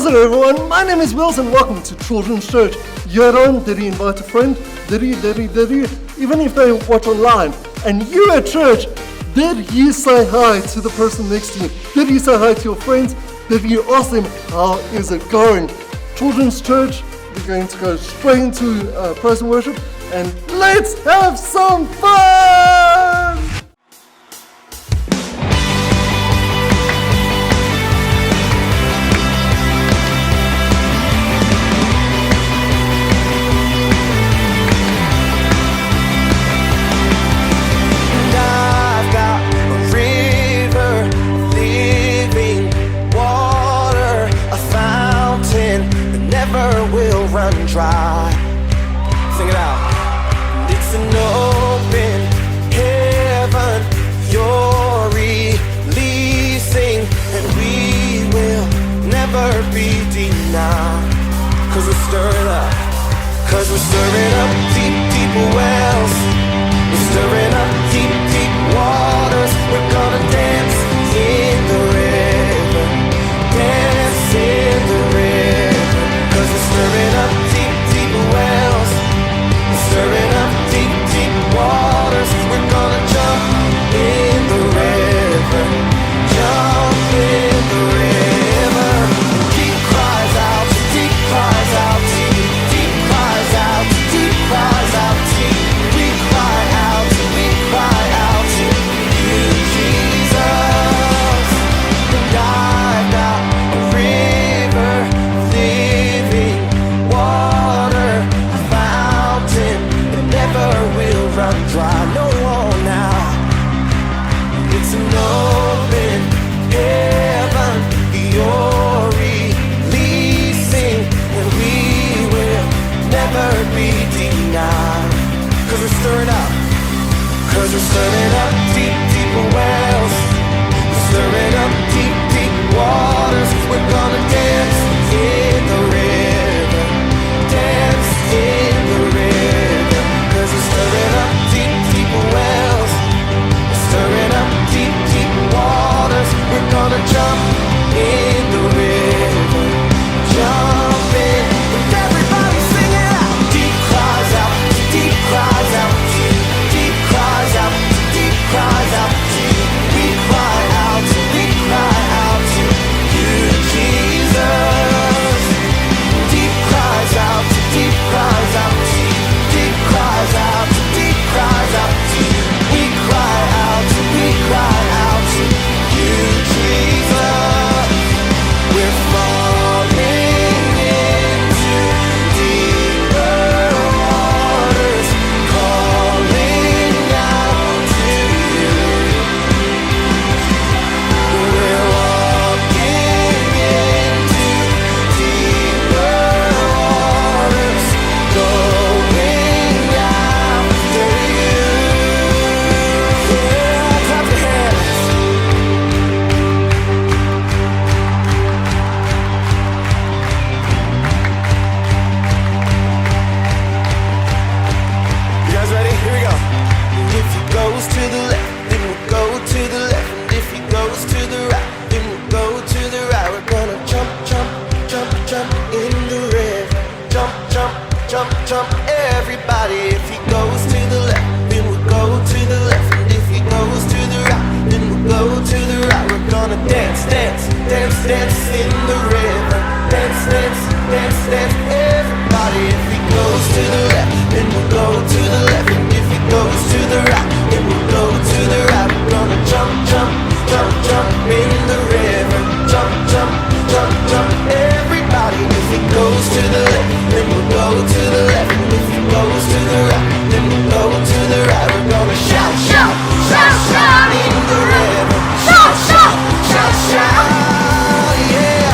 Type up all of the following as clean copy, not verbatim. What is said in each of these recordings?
How's it, everyone? My name is Wilson. Welcome to Children's Church. You're on, did you invite a friend? Did you? Even if they watch online. And you at church, did you say hi to the person next to you? Did you say hi to your friends? Did you ask them, how is it going? Children's Church, we're going to go straight into praise and worship. And let's have some fun! Dry. Sing it out. It's an open heaven you're releasing, and we will never be denied. Cause we're stirring up. Cause we're stirring up deep, deep wells. We're stirring up deep, deep waters. We're gonna dance in the river. Dance in the river. Cause we're stirring up wells, we're stirring up deep, deep waters. We're gonna jump in the river, jump in the river. Deep cries out, deep cries out, deep cries out, deep cries out, we cry out to you, Jesus. And I've got a river living water, will run dry, no more now. It's an open heaven you're releasing, and we will never be denied. Cause we're stirring up. Cause we're stirring up deep, deep wells. We're stirring up deep, deep waters. We're gonna dance in the river. Dance in the river. Cause we're stirring up deep, deep wells. We're stirring up deep, deep waters. We're gonna jump in the river. Jump in. And everybody sing it out. Deep cries out, deep cries out, deep cries out, deep cries out. We cry out to you, Jesus. Deep cries out, deep cries out. Deep cries out, deep cries out. We cry out to you, Jesus. We're falling into deeper waters, calling out to you. We're walking into deeper waters, going after you. Yeah, clap your hands. You guys ready? Here we go. If he goes to the left, then we'll go to the left. And if he goes to the right, then we'll go to the right. We're gonna jump, jump, jump, jump in the river. Jump, jump, jump, jump, everybody. If he goes to the left, then we'll go to the left. And if he goes to the right, then we'll go to the right. We're gonna dance, dance, dance, dance in the river. Dance, dance, dance, dance, everybody. If he goes to the left, then we'll go to the left. And if he goes to the right, then we'll go to the right. We're gonna jump, jump, jump, jump in the river. Jump, jump, jump, jump, everybody. If he goes to the left, then we'll go to the left. And if he goes to the right, then we'll go to the right. We're gonna shout, shout, shout, shout in the river. Shout, shout, shout, shout, yeah.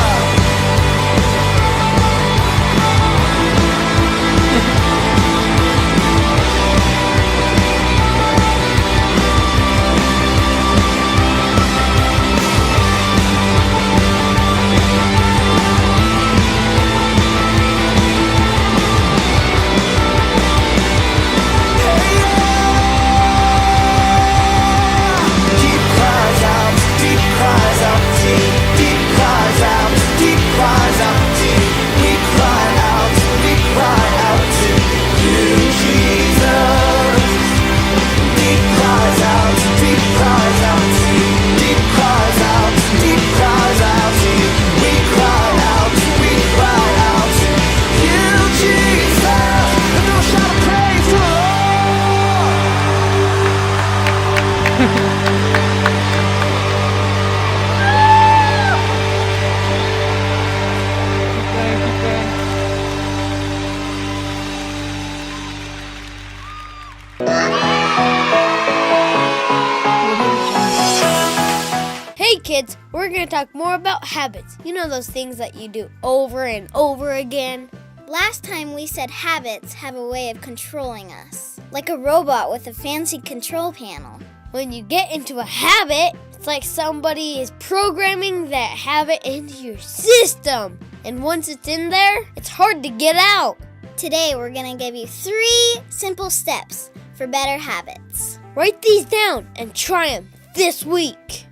kids, we're going to talk more about habits. You know those things that you do over and over again? Last time we said habits have a way of controlling us, like a robot with a fancy control panel. When you get into a habit, it's like somebody is programming that habit into your system. And once it's in there, it's hard to get out. Today we're going to give you 3 simple steps for better habits. Write these down and try them this week.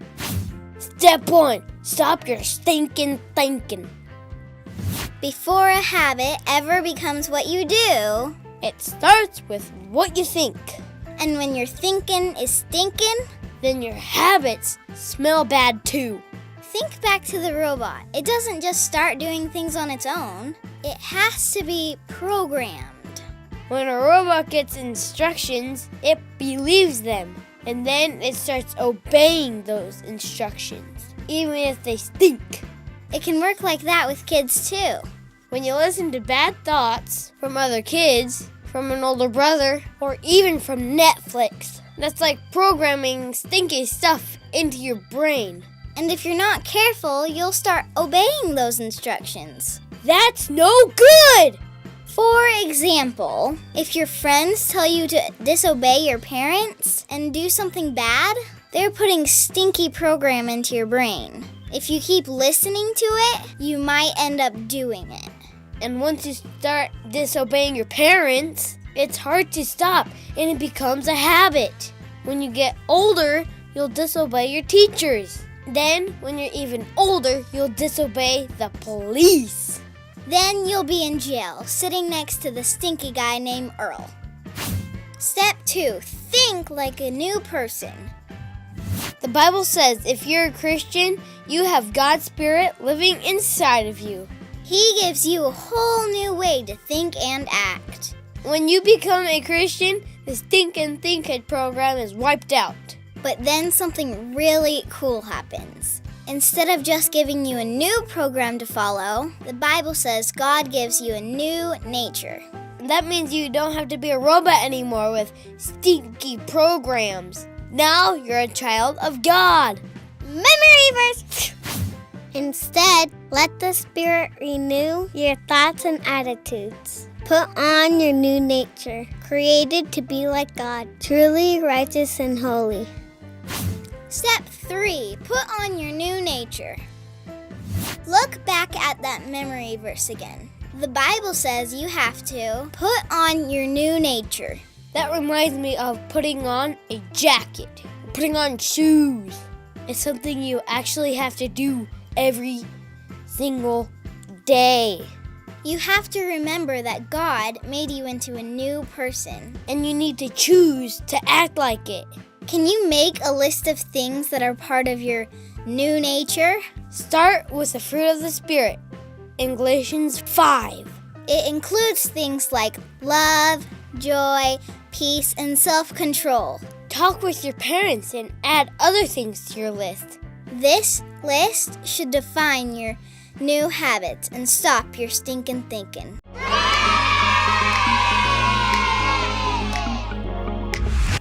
Step 1, stop your stinking thinking. Before a habit ever becomes what you do, it starts with what you think. And when your thinking is stinking, then your habits smell bad too. Think back to the robot. It doesn't just start doing things on its own. It has to be programmed. When a robot gets instructions, it believes them. And then it starts obeying those instructions, even if they stink. It can work like that with kids too. When you listen to bad thoughts from other kids, from an older brother, or even from Netflix, that's like programming stinky stuff into your brain. And if you're not careful, you'll start obeying those instructions. That's no good! For example, if your friends tell you to disobey your parents and do something bad, they're putting stinky program into your brain. If you keep listening to it, you might end up doing it. And once you start disobeying your parents, it's hard to stop and it becomes a habit. When you get older, you'll disobey your teachers. Then, when you're even older, you'll disobey the police. Then you'll be in jail, sitting next to the stinky guy named Earl. Step 2, think like a new person. The Bible says if you're a Christian, you have God's Spirit living inside of you. He gives you a whole new way to think and act. When you become a Christian, the thinkin program is wiped out. But then something really cool happens. Instead of just giving you a new program to follow, the Bible says God gives you a new nature. That means you don't have to be a robot anymore with stinky programs. Now you're a child of God. Memory verse! Instead, let the Spirit renew your thoughts and attitudes. Put on your new nature, created to be like God, truly righteous and holy. Step 3, put on your new nature. Look back at that memory verse again. The Bible says you have to put on your new nature. That reminds me of putting on a jacket, putting on shoes. It's something you actually have to do every single day. You have to remember that God made you into a new person. And you need to choose to act like it. Can you make a list of things that are part of your new nature? Start with the fruit of the Spirit in Galatians 5. It includes things like love, joy, peace, and self-control. Talk with your parents and add other things to your list. This list should define your new habits and stop your stinking thinking.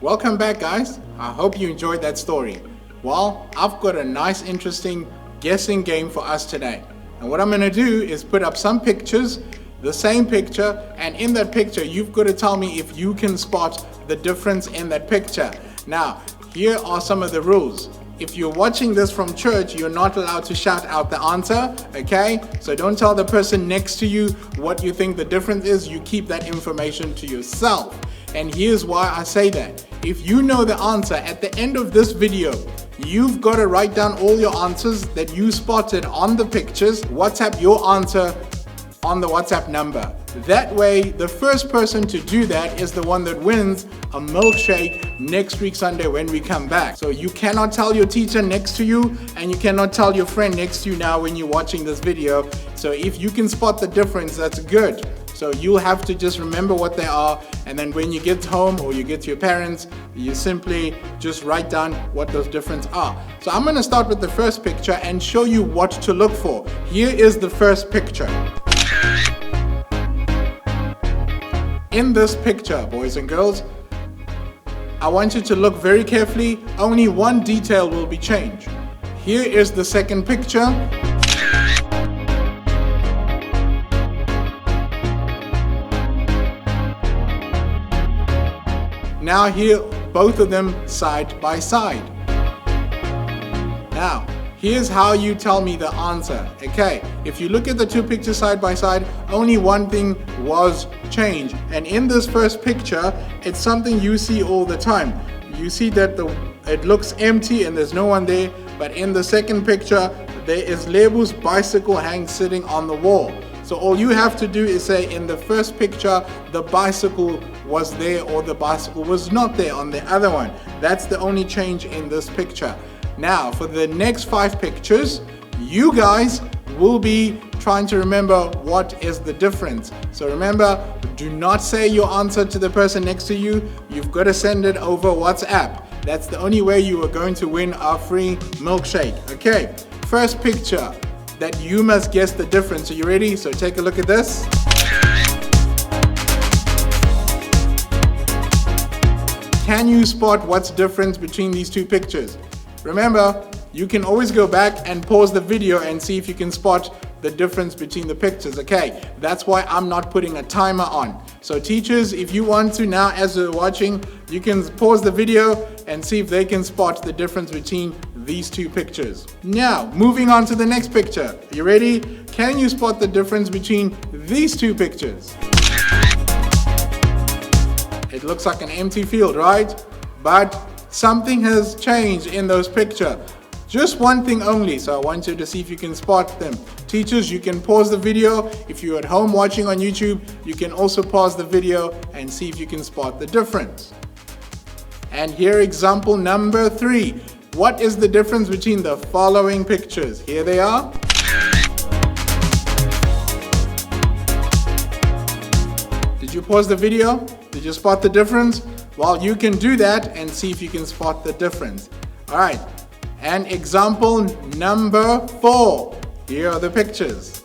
Welcome back, guys. I hope you enjoyed that story. Well, I've got a nice, interesting guessing game for us today. And what I'm going to do is put up some pictures, the same picture, and in that picture, you've got to tell me if you can spot the difference in that picture. Now, here are some of the rules. If you're watching this from church, you're not allowed to shout out the answer, okay? So don't tell the person next to you what you think the difference is. You keep that information to yourself. And here's why I say that. If you know the answer at the end of this video, you've got to write down all your answers that you spotted on the pictures, WhatsApp your answer on the WhatsApp number. That way, the first person to do that is the one that wins a milkshake next week Sunday when we come back. So you cannot tell your teacher next to you, and you cannot tell your friend next to you now when you're watching this video. So if you can spot the difference, that's good. So you'll have to just remember what they are, and then when you get home or you get to your parents, you simply just write down what those differences are. So I'm going to start with the first picture and show you what to look for. Here is the first picture. In this picture, boys and girls, I want you to look very carefully. Only one detail will be changed. here is the second picture. Now here, both of them side by side. Now, here's how you tell me the answer. Okay, if you look at the two pictures side by side, only one thing was changed. And in this first picture, it's something you see all the time. You see that it looks empty and there's no one there. But in the second picture, there is Lebu's bicycle sitting on the wall. So all you have to do is say in the first picture, the bicycle was there or the bicycle was not there on the other one. That's the only change in this picture. Now, for the next 5 pictures, you guys will be trying to remember what is the difference. So remember, do not say your answer to the person next to you. You've got to send it over WhatsApp. That's the only way you are going to win our free milkshake. Okay, first picture that you must guess the difference. Are you ready? So take a look at this. Can you spot what's difference between these two pictures? Remember, you can always go back and pause the video and see if you can spot the difference between the pictures. Okay, that's why I'm not putting a timer on. So teachers, if you want to now, as you're watching, you can pause the video and see if they can spot the difference between these two pictures. Now, moving on to the next picture. You ready? Can you spot the difference between these two pictures? It looks like an empty field, right? But something has changed in those pictures. Just one thing only, so I want you to see if you can spot them. Teachers, you can pause the video. If you're at home watching on YouTube, you can also pause the video and see if you can spot the difference. And here, example number 3. What is the difference between the following pictures? Here they are. Did you pause the video? Did you spot the difference? Well, you can do that and see if you can spot the difference. All right. And example number 4. Here are the pictures.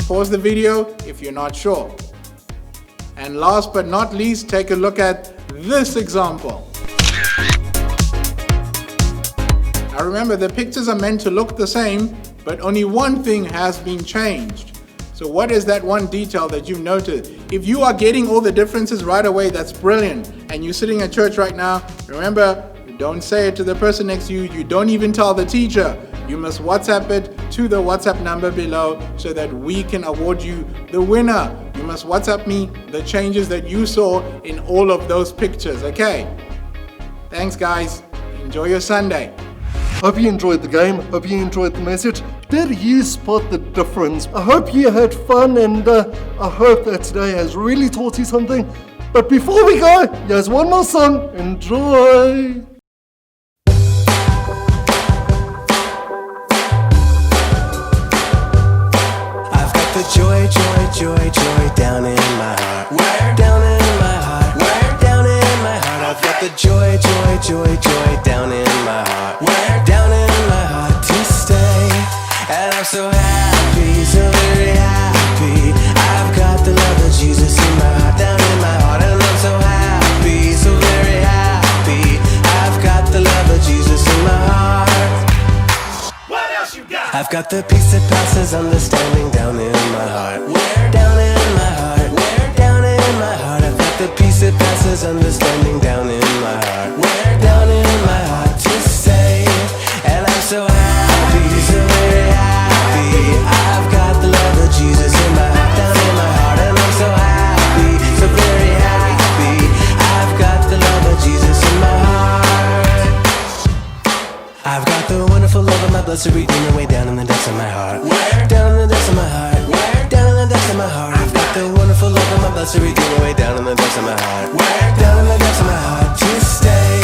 Pause the video if you're not sure. And last but not least, take a look at this example. Now remember, the pictures are meant to look the same, but only one thing has been changed. So what is that one detail that you've noted? If you are getting all the differences right away, that's brilliant. And you're sitting at church right now, remember, don't say it to the person next to you. You don't even tell the teacher. You must WhatsApp it to the WhatsApp number below so that we can award you the winner. You must WhatsApp me the changes that you saw in all of those pictures, okay? Thanks, guys. Enjoy your Sunday. Hope you enjoyed the game. Hope you enjoyed the message. Did you spot the difference? I hope you had fun, and I hope that today has really taught you something. But before we go, here's one more song. Enjoy! I've got the joy, joy, joy, joy down in my heart. Where? Down in my heart. Where? Down in my heart. I've got the joy, joy, joy, joy down in my heart. Where? Down in my heart to stay. And I'm so happy, so very happy. I've got the love of Jesus in my heart, down in my heart. And I'm so happy, so very happy. I've got the love of Jesus in my heart. What else you got? I've got the peace that passes understanding down in my heart. Where? Down in my heart. Where? Down in my heart. I've got the peace that passes understanding down in my heart. Where? Down in my heart to stay. And I'm so happy, so very happy. I've got the love of Jesus in my heart, down in my heart. And I'm so happy, so very happy. I've got the love of Jesus in my heart. I've got the wonderful love of my blessed Redeemer way down in the depths of my heart. Where? Down in the depths of my heart. Where? Down in the depths of my heart. I've got the wonderful love of my blessed Redeemer way down in the depths of my heart. Where? Down in the depths of my heart to stay.